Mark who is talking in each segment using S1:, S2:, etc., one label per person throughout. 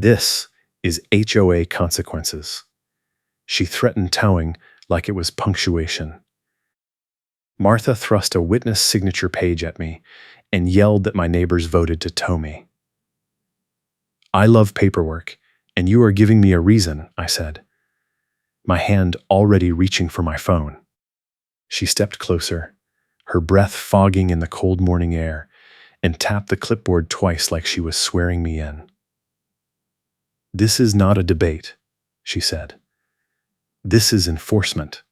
S1: This is HOA consequences. She threatened towing like it was punctuation. Martha thrust a witness signature page at me and yelled that my neighbors voted to tow me. I love paperwork, and you are giving me a reason, I said, my hand already reaching for my phone. She stepped closer, her breath fogging in the cold morning air, and tapped the clipboard twice like she was swearing me in. This is not a debate, she said. This is enforcement.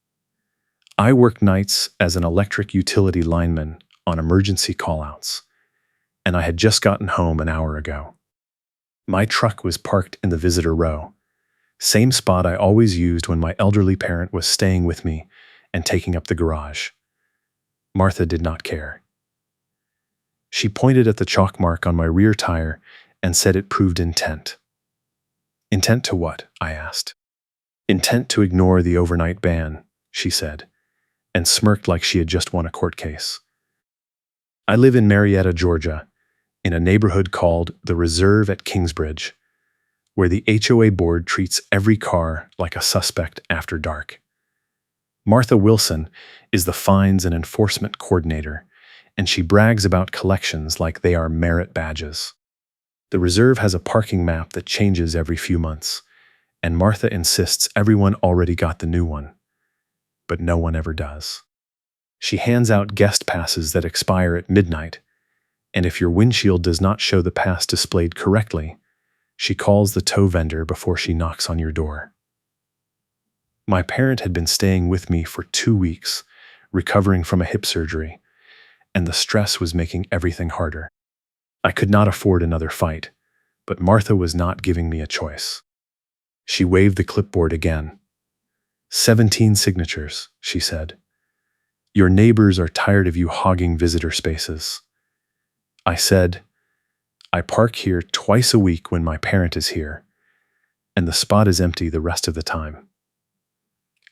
S1: I work nights as an electric utility lineman on emergency callouts, and I had just gotten home an hour ago. My truck was parked in the visitor row, same spot I always used when my elderly parent was staying with me and taking up the garage. Martha did not care. She pointed at the chalk mark on my rear tire and said it proved intent. Intent to what? I asked. Intent to ignore the overnight ban, she said, and smirked like she had just won a court case. I live in Marietta, Georgia, in a neighborhood called the Reserve at Kingsbridge, where the HOA board treats every car like a suspect after dark. Martha Wilson is the fines and enforcement coordinator, and she brags about collections like they are merit badges. The Reserve has a parking map that changes every few months, and Martha insists everyone already got the new one, but no one ever does. She hands out guest passes that expire at midnight, and if your windshield does not show the pass displayed correctly, she calls the tow vendor before she knocks on your door. My parent had been staying with me for 2 weeks, recovering from a hip surgery, and the stress was making everything harder. I could not afford another fight, but Martha was not giving me a choice. She waved the clipboard again. 17 signatures, she said. Your neighbors are tired of you hogging visitor spaces. I said, I park here twice a week when my parent is here, and the spot is empty the rest of the time.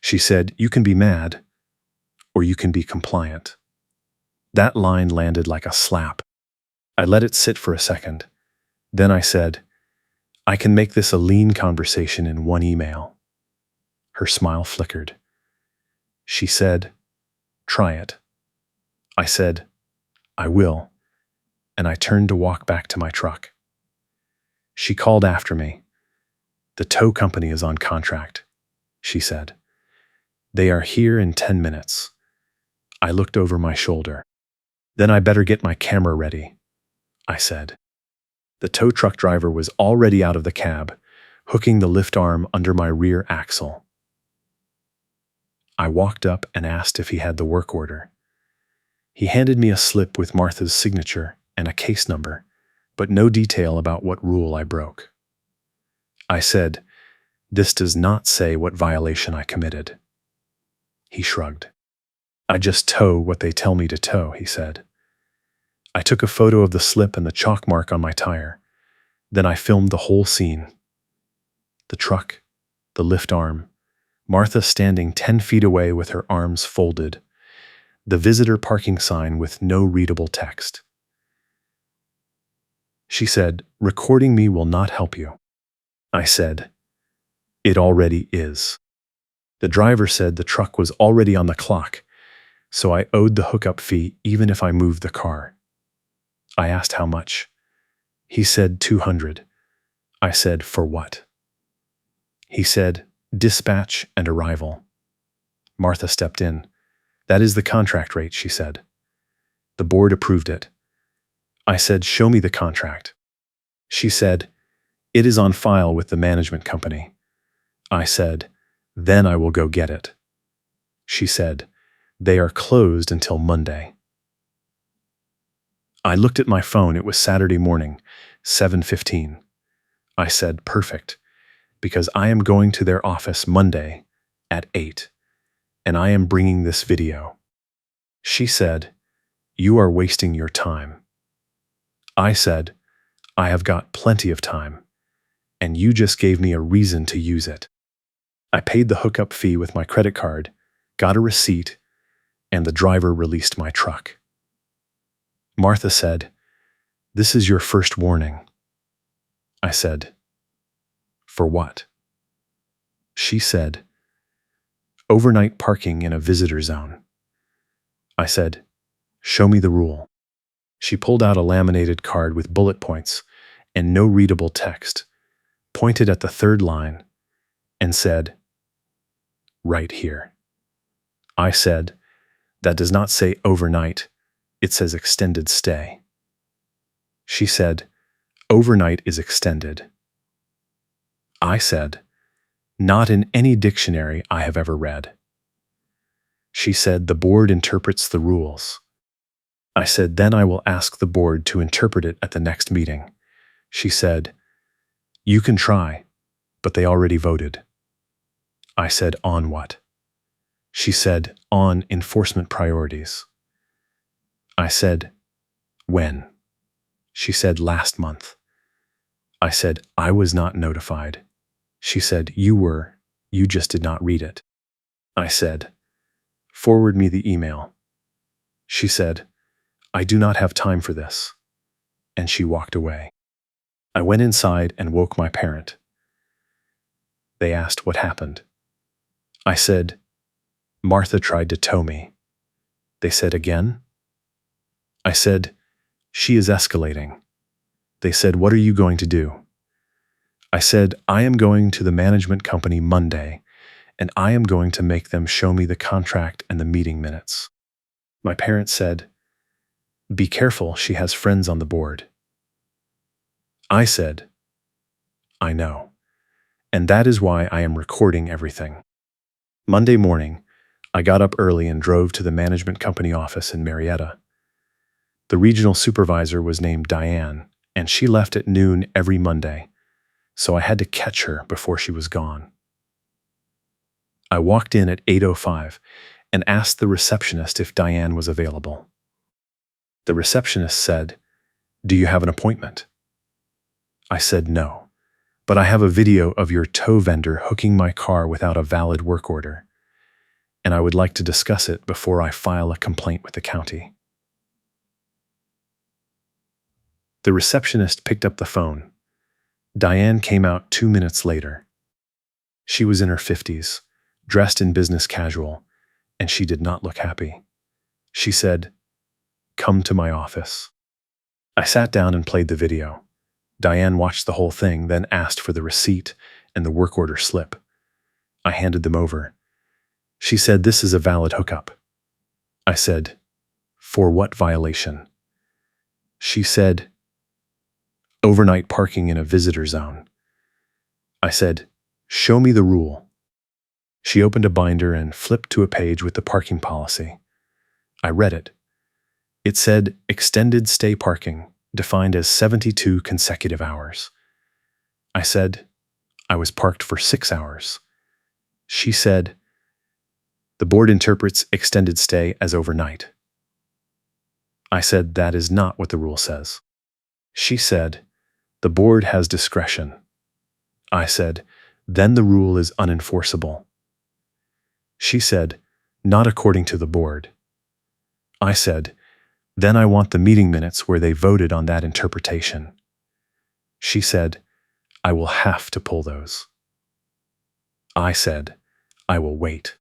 S1: She said, you can be mad, or you can be compliant. That line landed like a slap. I let it sit for a second. Then I said, I can make this a lean conversation in one email. Her smile flickered. She said, try it. I said, I will, and I turned to walk back to my truck. She called after me. The tow company is on contract, she said. They are here in 10 minutes. I looked over my shoulder. Then I better get my camera ready, I said. The tow truck driver was already out of the cab, hooking the lift arm under my rear axle. I walked up and asked if he had the work order. He handed me a slip with Martha's signature and a case number, but no detail about what rule I broke. I said, this does not say what violation I committed. He shrugged. I just tow what they tell me to tow, he said. I took a photo of the slip and the chalk mark on my tire. Then I filmed the whole scene. The truck, the lift arm, Martha standing 10 feet away with her arms folded, the visitor parking sign with no readable text. She said, recording me will not help you. I said, it already is. The driver said the truck was already on the clock, so I owed the hookup fee even if I moved the car. I asked how much. He said $200. I said, for what? He said, dispatch and arrival. Martha stepped in. That is the contract rate, she said. The board approved it. I said, show me the contract. She said, it is on file with the management company. I said, then I will go get it. She said, they are closed until Monday. I looked at my phone. It was Saturday morning, 7:15. I said, perfect, because I am going to their office Monday at 8, and I am bringing this video. She said, you are wasting your time. I said, I have got plenty of time, and you just gave me a reason to use it. I paid the hookup fee with my credit card, got a receipt, and the driver released my truck. Martha said, this is your first warning. I said, For what? She said, overnight parking in a visitor zone. I said, show me the rule. She pulled out a laminated card with bullet points and no readable text, pointed at the third line, and said, right here. I said, that does not say overnight, it says extended stay. She said, overnight is extended. I said, not in any dictionary I have ever read. She said, the board interprets the rules. I said, then I will ask the board to interpret it at the next meeting. She said, you can try, but they already voted. I said, on what? She said, on enforcement priorities. I said, when? She said, last month. I said, I was not notified. She said, you were, you just did not read it. I said, forward me the email. She said, I do not have time for this. And she walked away. I went inside and woke my parent. They asked what happened. I said, Martha tried to tow me. They said, again? I said, she is escalating. They said, what are you going to do? I said, I am going to the management company Monday, and I am going to make them show me the contract and the meeting minutes. My parents said, be careful, she has friends on the board. I said, I know, and that is why I am recording everything. Monday morning, I got up early and drove to the management company office in Marietta. The regional supervisor was named Diane, and she left at noon every Monday, so I had to catch her before she was gone. I walked in at 8:05 and asked the receptionist if Diane was available. The receptionist said, do you have an appointment? I said no, but I have a video of your tow vendor hooking my car without a valid work order, and I would like to discuss it before I file a complaint with the county. The receptionist picked up the phone. Diane came out 2 minutes later. She was in her 50s, dressed in business casual, and she did not look happy. She said, come to my office. I sat down and played the video. Diane watched the whole thing, then asked for the receipt and the work order slip. I handed them over. She said, this is a valid hookup. I said, for what violation? She said, overnight parking in a visitor zone. I said, show me the rule. She opened a binder and flipped to a page with the parking policy. I read it. It said, extended stay parking, defined as 72 consecutive hours. I said, I was parked for 6 hours. She said, the board interprets extended stay as overnight. I said, that is not what the rule says. She said, the board has discretion. I said, then the rule is unenforceable. She said, not according to the board. I said, then I want the meeting minutes where they voted on that interpretation. She said, I will have to pull those. I said, I will wait.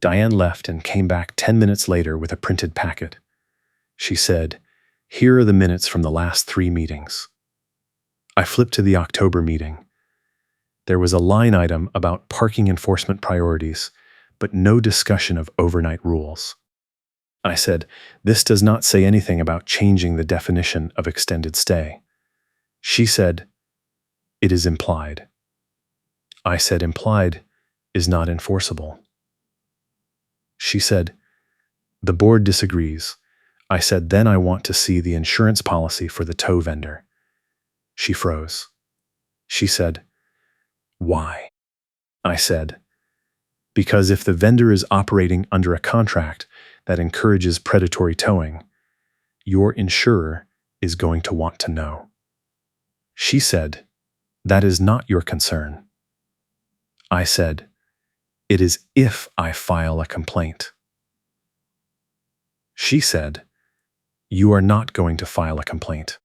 S1: Diane left and came back 10 minutes later with a printed packet. She said, here are the minutes from the last 3 meetings. I flipped to the October meeting. There was a line item about parking enforcement priorities, but no discussion of overnight rules. I said, this does not say anything about changing the definition of extended stay. She said, it is implied. I said, implied is not enforceable. She said, the board disagrees. I said, then I want to see the insurance policy for the tow vendor. She froze. She said, why? I said, because if the vendor is operating under a contract that encourages predatory towing, your insurer is going to want to know. She said, that is not your concern. I said, it is if I file a complaint. She said, you are not going to file a complaint.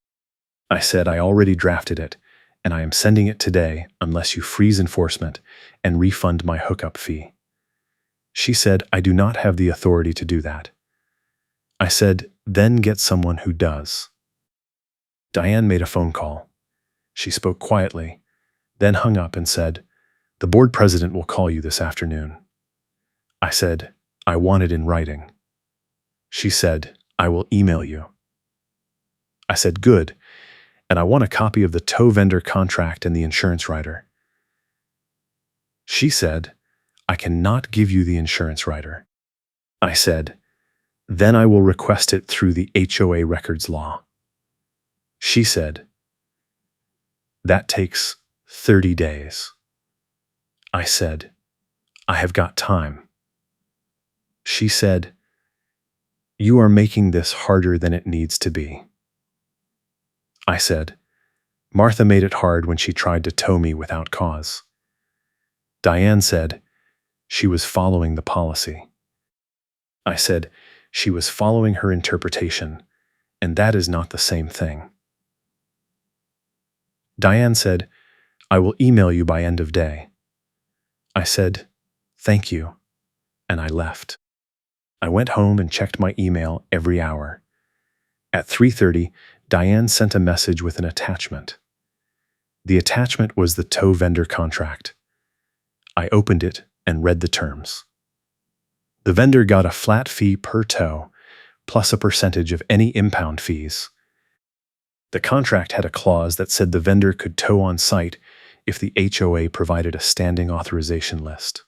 S1: I said, I already drafted it, and I am sending it today unless you freeze enforcement and refund my hookup fee. She said, I do not have the authority to do that. I said, then get someone who does. Diane made a phone call. She spoke quietly, then hung up and said, the board president will call you this afternoon. I said, I want it in writing. She said, I will email you. I said, good, and I want a copy of the tow vendor contract and the insurance rider. She said, I cannot give you the insurance rider. I said, then I will request it through the HOA records law. She said, that takes 30 days. I said, I have got time. She said, you are making this harder than it needs to be. I said, Martha made it hard when she tried to tow me without cause. Diane said, she was following the policy. I said, she was following her interpretation, and that is not the same thing. Diane said, I will email you by end of day. I said, thank you, and I left. I went home and checked my email every hour. At 3:30, Diane sent a message with an attachment. The attachment was the tow vendor contract. I opened it and read the terms. The vendor got a flat fee per tow, plus a percentage of any impound fees. The contract had a clause that said the vendor could tow on site if the HOA provided a standing authorization list.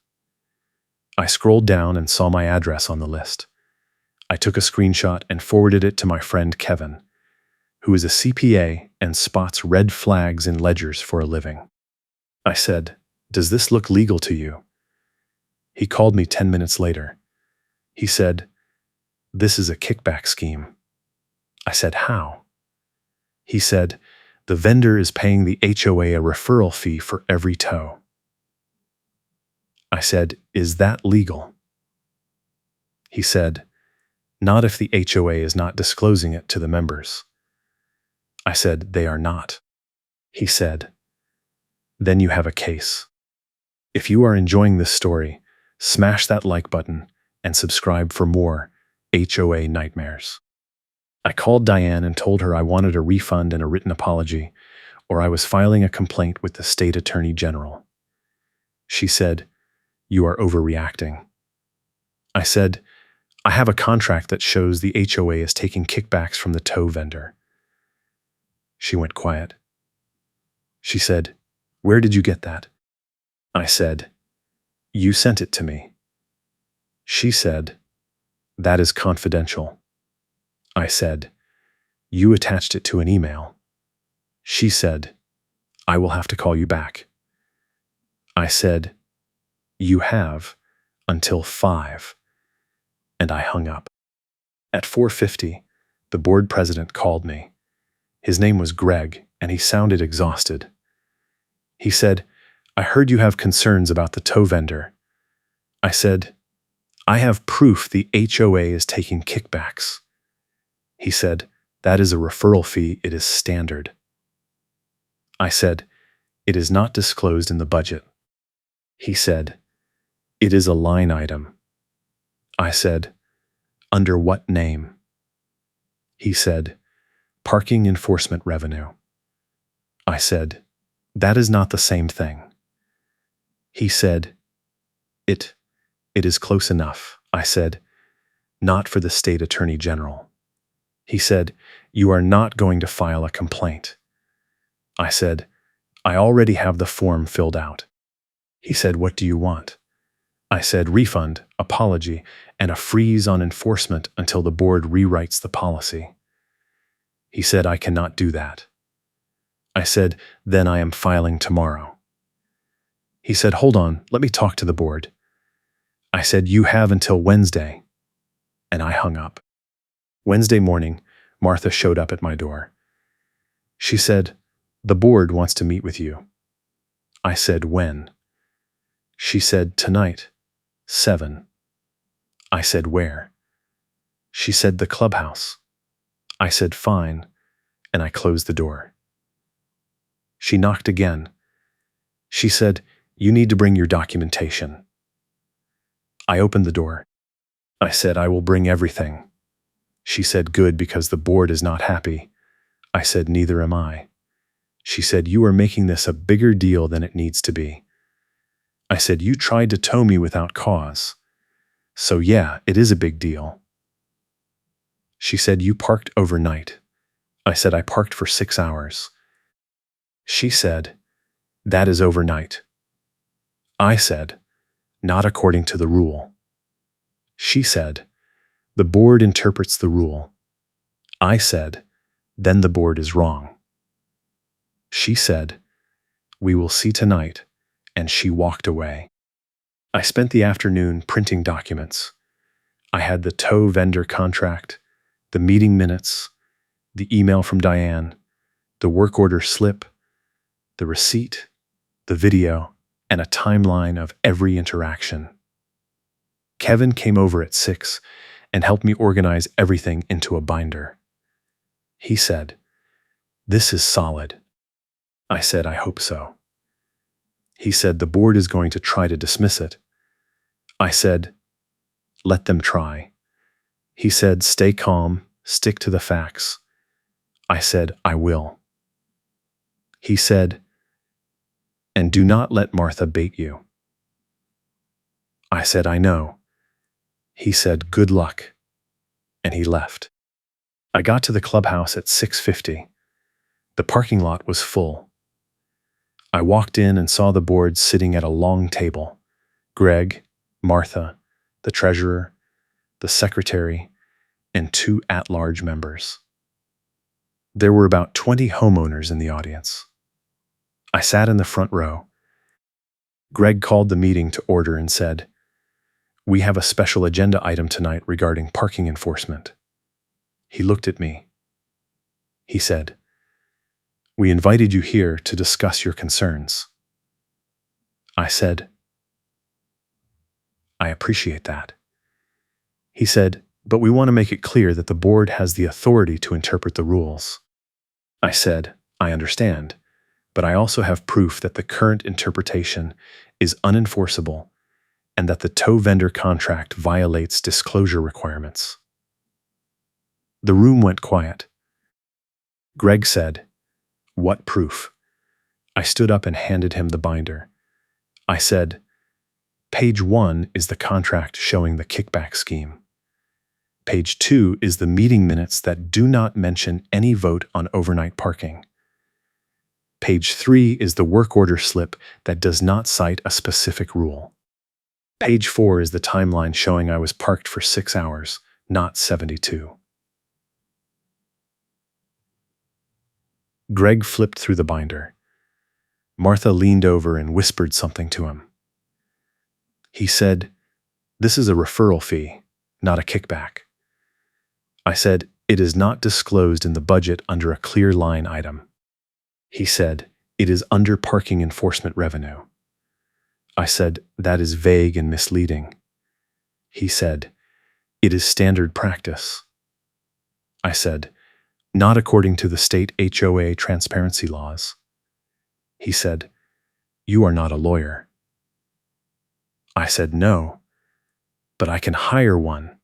S1: I scrolled down and saw my address on the list. I took a screenshot and forwarded it to my friend Kevin, who is a CPA and spots red flags in ledgers for a living. I said, does this look legal to you? He called me 10 minutes later. He said, this is a kickback scheme. I said, how? He said, the vendor is paying the HOA a referral fee for every tow. I said, is that legal? He said, not if the HOA is not disclosing it to the members. I said, they are not. He said, then you have a case. If you are enjoying this story, smash that like button and subscribe for more HOA nightmares. I called Diane and told her I wanted a refund and a written apology, or I was filing a complaint with the state attorney general. She said, you are overreacting. I said, I have a contract that shows the HOA is taking kickbacks from the tow vendor. She went quiet. She said, where did you get that? I said, you sent it to me. She said, that is confidential. I said, you attached it to an email. She said, I will have to call you back. I said, you have until 5, and I hung up. At 4:50, the board president called me. His name was Greg, and he sounded exhausted. He said, I heard you have concerns about the tow vendor. I said, I have proof the HOA is taking kickbacks. He said, that is a referral fee, it is standard. I said, it is not disclosed in the budget. He said, it is a line item. I said, under what name? He said, parking enforcement revenue. I said, that is not the same thing. He said, it is close enough. I said, not for the state attorney general. He said, you are not going to file a complaint. I said, I already have the form filled out. He said, what do you want? I said, refund, apology, and a freeze on enforcement until the board rewrites the policy. He said, I cannot do that. I said, then I am filing tomorrow. He said, hold on, let me talk to the board. I said, you have until Wednesday. And I hung up. Wednesday morning, Martha showed up at my door. She said, the board wants to meet with you. I said, when? She said, tonight, 7. I said, where? She said, the clubhouse. I said, fine, and I closed the door. She knocked again. She said, "You need to bring your documentation." I opened the door. I said, "I will bring everything." She said, "Good, because the board is not happy." I said, "Neither am I." She said, "You are making this a bigger deal than it needs to be." I said, "You tried to tow me without cause. So yeah, it is a big deal." She said, "You parked overnight." I said, "I parked for 6 hours." She said, "That is overnight." I said, "Not according to the rule." She said, "The board interprets the rule." I said, "Then the board is wrong." She said, "We will see tonight," and she walked away. I spent the afternoon printing documents. I had the tow vendor contract, the meeting minutes, the email from Diane, the work order slip, the receipt, the video, and a timeline of every interaction. Kevin came over at 6 and helped me organize everything into a binder. He said, "This is solid." I said, "I hope so." He said, "The board is going to try to dismiss it." I said, "Let them try." He said, "Stay calm, stick to the facts." I said, "I will." He said, "And do not let Martha bait you." I said, "I know." He said, "Good luck," and he left. I got to the clubhouse at 6:50. The parking lot was full. I walked in and saw the board sitting at a long table. Greg, Martha, the treasurer, the secretary, and 2 at-large members. There were about 20 homeowners in the audience. I sat in the front row. Greg called the meeting to order and said, "We have a special agenda item tonight regarding parking enforcement." He looked at me. He said, "We invited you here to discuss your concerns." I said, "I appreciate that." He said, "But we want to make it clear that the board has the authority to interpret the rules." I said, "I understand, but I also have proof that the current interpretation is unenforceable and that the tow vendor contract violates disclosure requirements." The room went quiet. Greg said, "What proof?" I stood up and handed him the binder. I said, "Page 1 is the contract showing the kickback scheme. Page 2 is the meeting minutes that do not mention any vote on overnight parking. Page 3 is the work order slip that does not cite a specific rule. Page 4 is the timeline showing I was parked for 6 hours, not 72. Greg flipped through the binder. Martha leaned over and whispered something to him. He said, "This is a referral fee, not a kickback." I said, "It is not disclosed in the budget under a clear line item." He said, "It is under parking enforcement revenue." I said, "That is vague and misleading." He said, "It is standard practice." I said, "Not according to the state HOA transparency laws." He said, "You are not a lawyer." I said, "No, but I can hire one,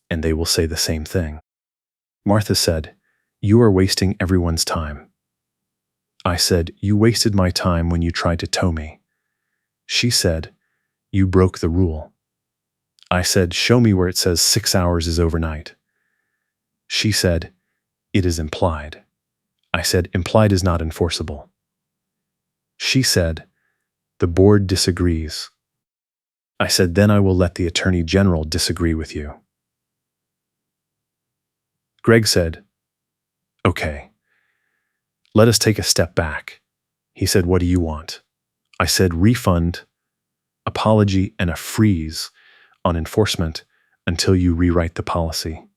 S1: and they will say the same thing." Martha said, "You are wasting everyone's time." I said, "You wasted my time when you tried to tow me." She said, "You broke the rule." I said, "Show me where it says 6 hours is overnight." She said, "It is implied." I said, "Implied is not enforceable." She said, "The board disagrees." I said, "Then I will let the Attorney General disagree with you." Greg said, "Okay, let us take a step back." He said, "What do you want?" I said, "Refund, apology, and a freeze on enforcement until you rewrite the policy."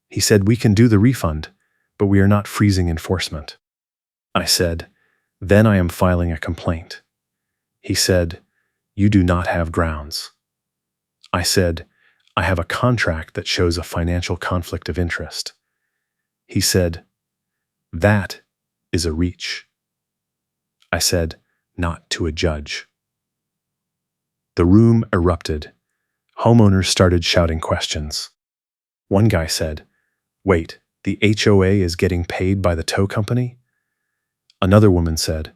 S1: He said, "We can do the refund, but we are not freezing enforcement." I said, "Then I am filing a complaint." He said, "You do not have grounds." I said, "I have a contract that shows a financial conflict of interest." He said, "That is a reach." I said, not to a judge. The room erupted. Homeowners started shouting questions. One guy said, "Wait, the HOA is getting paid by the tow company?" Another woman said,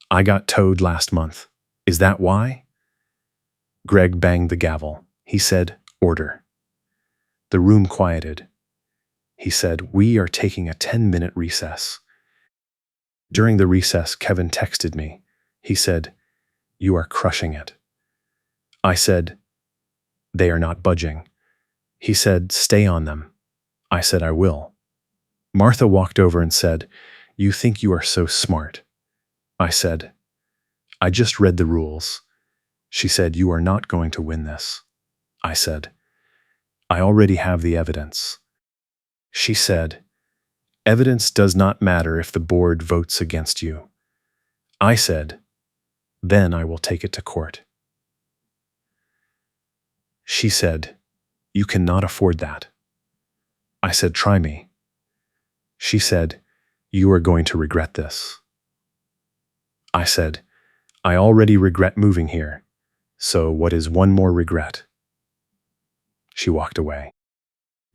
S1: "I got towed last month. Is that why?" Greg banged the gavel. He said, "Order." The room quieted. He said, "We are taking a 10-minute recess." During the recess, Kevin texted me. He said, "You are crushing it." I said, "They are not budging." He said, "Stay on them." I said, "I will." Martha walked over and said, "You think you are so smart." I said, "I just read the rules." She said, "You are not going to win this." I said, "I already have the evidence." She said, "Evidence does not matter if the board votes against you." I said, "Then I will take it to court." She said, "You cannot afford that." I said, "Try me." She said, "You are going to regret this." I said, "I already regret moving here, so what is one more regret?" She walked away.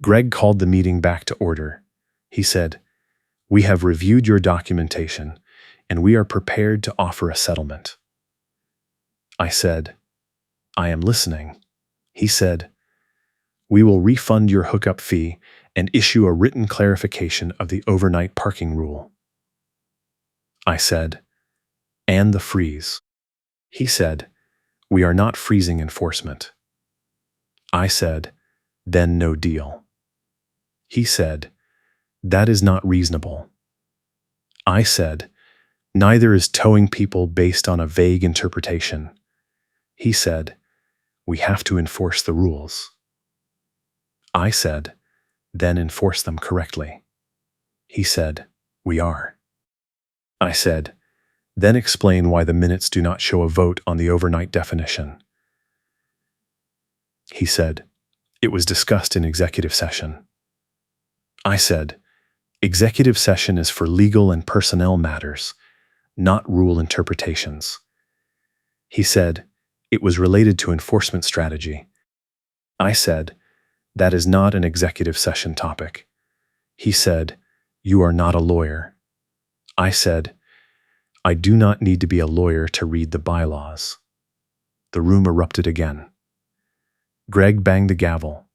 S1: Greg called the meeting back to order. He said, "We have reviewed your documentation, and we are prepared to offer a settlement." I said, "I am listening." He said, "We will refund your hookup fee and issue a written clarification of the overnight parking rule." I said, "And the freeze." He said, "We are not freezing enforcement." I said, "Then no deal." He said, "That is not reasonable." I said, "Neither is towing people based on a vague interpretation." He said, "We have to enforce the rules." I said, "Then enforce them correctly." He said, "We are." I said, "Then explain why the minutes do not show a vote on the overnight definition." He said, "It was discussed in executive session." I said, "Executive session is for legal and personnel matters, not rule interpretations." He said, "It was related to enforcement strategy." I said, "That is not an executive session topic." He said, "You are not a lawyer." I said, "I do not need to be a lawyer to read the bylaws." The room erupted again. Greg banged the gavel.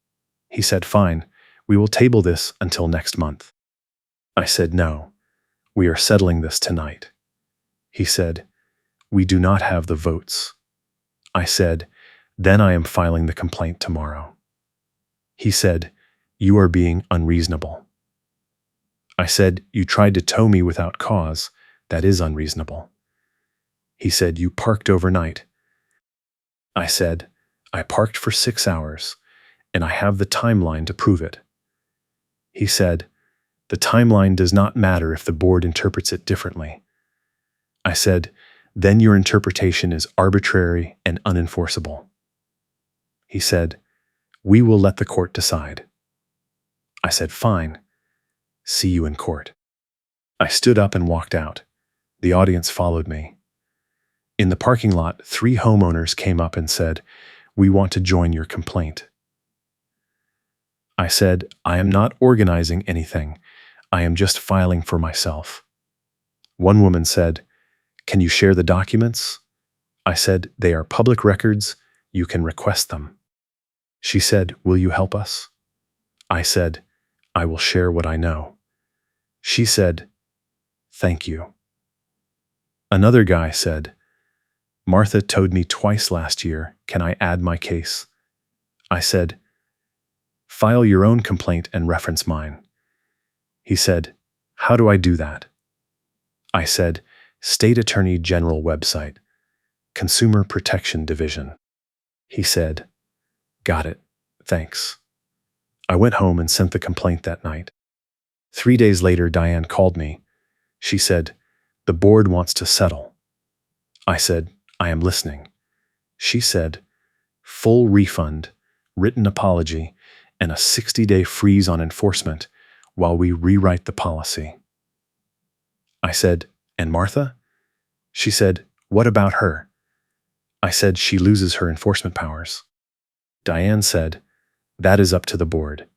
S1: He said, "Fine, we will table this until next month." I said, "No, we are settling this tonight." He said, "We do not have the votes." I said, "Then I am filing the complaint tomorrow." He said, "You are being unreasonable." I said, "You tried to tow me without cause. That is unreasonable." He said, "You parked overnight." I said, "I parked for 6 hours, and I have the timeline to prove it." He said, "The timeline does not matter if the board interprets it differently." I said, "Then your interpretation is arbitrary and unenforceable." He said, "We will let the court decide." I said, "Fine. See you in court." I stood up and walked out. The audience followed me. In the parking lot, 3 homeowners came up and said, "We want to join your complaint." I said, "I am not organizing anything. I am just filing for myself." One woman said, "Can you share the documents?" I said, "They are public records. You can request them." She said, "Will you help us?" I said, "I will share what I know." She said, "Thank you." Another guy said, "Martha towed me twice last year. Can I add my case?" I said, "File your own complaint and reference mine." He said, "How do I do that?" I said, "State Attorney General website, Consumer Protection Division." He said, "Got it. Thanks." I went home and sent the complaint that night. 3 days later, Diane called me. She said, "The board wants to settle." I said, "I am listening." She said, "Full refund, written apology, and a 60-day freeze on enforcement while we rewrite the policy." I said, "And Martha?" She said, "What about her?" I said, "She loses her enforcement powers." Diane said, "That is up to the board."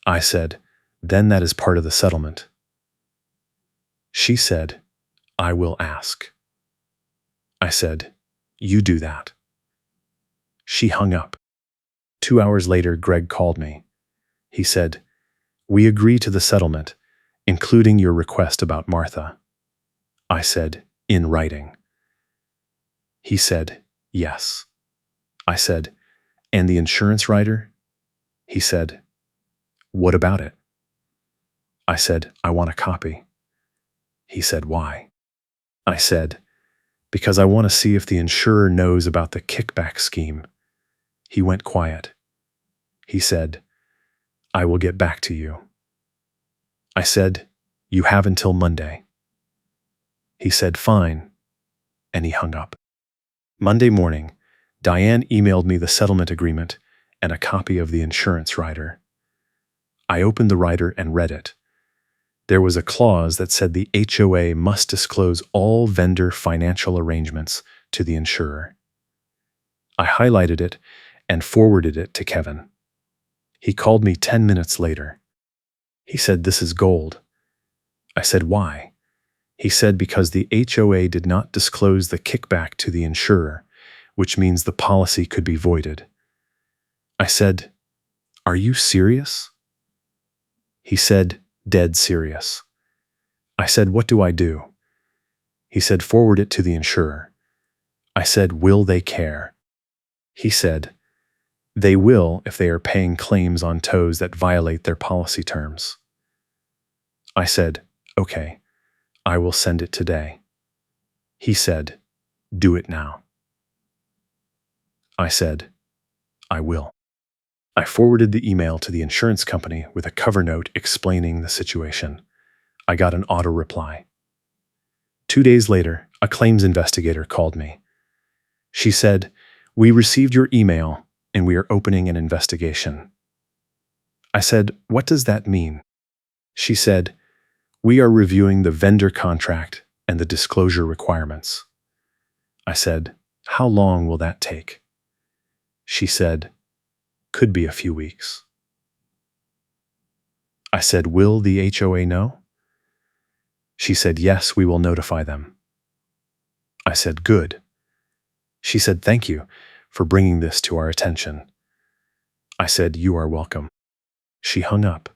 S1: I said, "Then that is part of the settlement." She said, "I will ask." I said, "You do that." She hung up. 2 hours later, Greg called me. He said, "We agree to the settlement, including your request about Martha." I said, "In writing." He said, "Yes." I said, "And the insurance rider?" He said, "What about it?" I said, "I want a copy." He said, "Why?" I said, "Because I want to see if the insurer knows about the kickback scheme." He went quiet. He said, "I will get back to you." I said, "You have until Monday." He said, "Fine," and he hung up. Monday morning, Diane emailed me the settlement agreement and a copy of the insurance rider. I opened the rider and read it. There was a clause that said the HOA must disclose all vendor financial arrangements to the insurer. I highlighted it and forwarded it to Kevin. He called me 10 minutes later. He said, "This is gold." I said, "Why?" He said, "Because the HOA did not disclose the kickback to the insurer, which means the policy could be voided." I said, "Are you serious?" He said, "Dead serious." I said, "What do I do?" He said, "Forward it to the insurer." I said, "Will they care?" He said, "They will if they are paying claims on tows that violate their policy terms." I said, "Okay, I will send it today." He said, "Do it now." I said, "I will." I forwarded the email to the insurance company with a cover note explaining the situation. I got an auto reply. 2 days later, a claims investigator called me. She said, "We received your email and we are opening an investigation." I said, "What does that mean?" She said, "We are reviewing the vendor contract and the disclosure requirements." I said, "How long will that take?" She said, "Could be a few weeks." I said, "Will the HOA know?" She said, "Yes, we will notify them." I said, "Good." She said, "Thank you for bringing this to our attention." I said, "You are welcome." She hung up.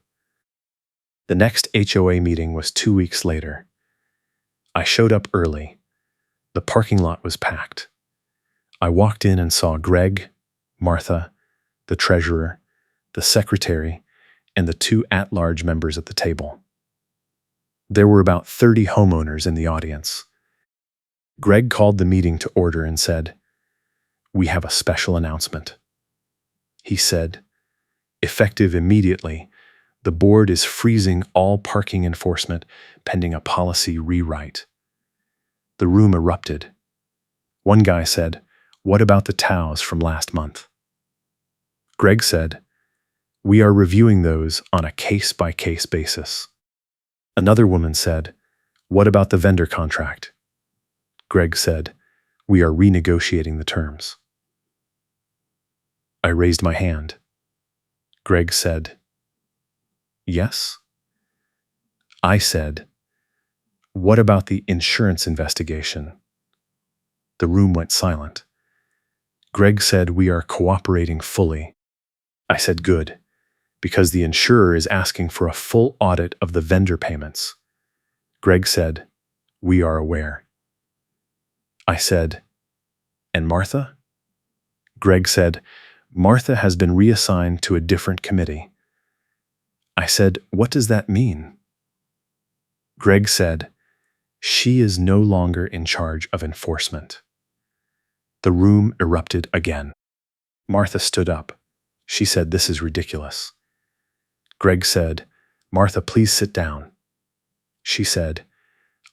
S1: The next HOA meeting was 2 weeks later. I showed up early. The parking lot was packed. I walked in and saw Greg, Martha, the treasurer, the secretary, and the 2 at-large members at the table. There were about 30 homeowners in the audience. Greg called the meeting to order and said, "We have a special announcement." He said, "Effective immediately, the board is freezing all parking enforcement pending a policy rewrite." The room erupted. One guy said, "What about the TOWs from last month?" Greg said, "We are reviewing those on a case-by-case basis." Another woman said, "What about the vendor contract?" Greg said, "We are renegotiating the terms." I raised my hand. Greg said, "Yes?" I said, "What about the insurance investigation?" The room went silent. Greg said, "We are cooperating fully." I said, "Good, because the insurer is asking for a full audit of the vendor payments." Greg said, "We are aware." I said, "And Martha?" Greg said, "Martha has been reassigned to a different committee." I said, "What does that mean?" Greg said, "She is no longer in charge of enforcement." The room erupted again. Martha stood up. She said, "This is ridiculous." Greg said, "Martha, please sit down." She said,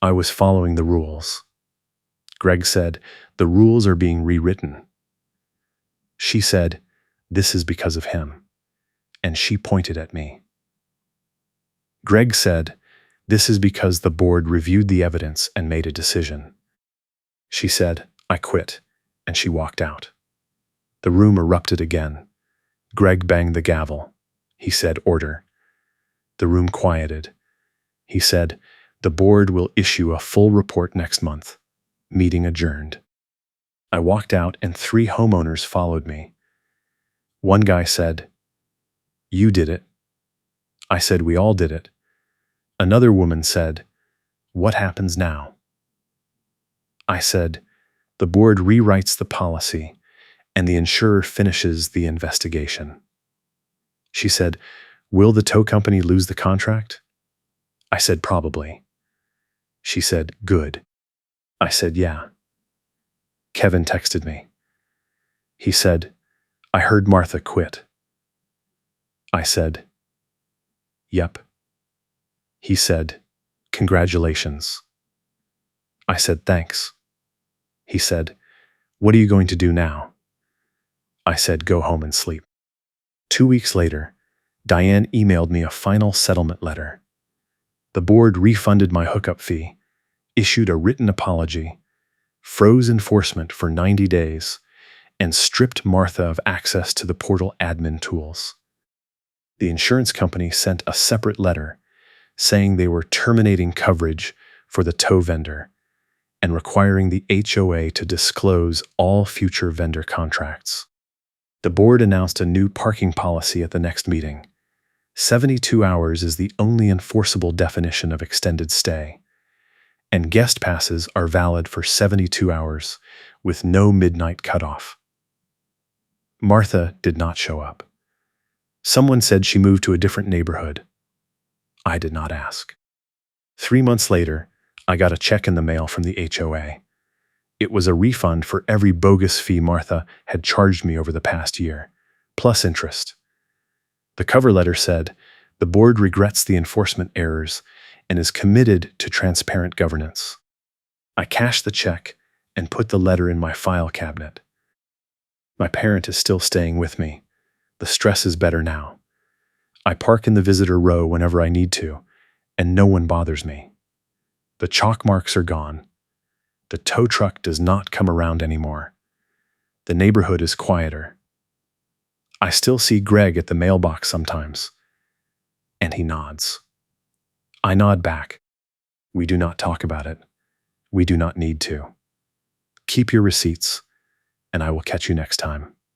S1: "I was following the rules." Greg said, "The rules are being rewritten." She said, "This is because of him." And she pointed at me. Greg said, "This is because the board reviewed the evidence and made a decision." She said, "I quit," and she walked out. The room erupted again. Greg banged the gavel. He said, "Order." The room quieted. He said, "The board will issue a full report next month." Meeting adjourned. I walked out and 3 homeowners followed me. One guy said, "You did it." I said, "We all did it." Another woman said, "What happens now?" I said, "The board rewrites the policy and the insurer finishes the investigation." She said, "Will the tow company lose the contract?" I said, "Probably." She said, "Good." I said, "Yeah." Kevin texted me. He said, "I heard Martha quit." I said, "Yep." He said, "Congratulations." I said, "Thanks." He said, "What are you going to do now?" I said, "Go home and sleep." 2 weeks later, Diane emailed me a final settlement letter. The board refunded my hookup fee, issued a written apology, froze enforcement for 90 days, and stripped Martha of access to the portal admin tools. The insurance company sent a separate letter saying they were terminating coverage for the tow vendor and requiring the HOA to disclose all future vendor contracts. The board announced a new parking policy at the next meeting. 72 hours is the only enforceable definition of extended stay, and guest passes are valid for 72 hours with no midnight cutoff. Martha did not show up. Someone said she moved to a different neighborhood. I did not ask. 3 months later, I got a check in the mail from the HOA. It was a refund for every bogus fee Martha had charged me over the past year, plus interest. The cover letter said, "The board regrets the enforcement errors and is committed to transparent governance." I cashed the check and put the letter in my file cabinet. My parent is still staying with me. The stress is better now. I park in the visitor row whenever I need to, and no one bothers me. The chalk marks are gone. The tow truck does not come around anymore. The neighborhood is quieter. I still see Greg at the mailbox sometimes, and he nods. I nod back. We do not talk about it. We do not need to. Keep your receipts, and I will catch you next time.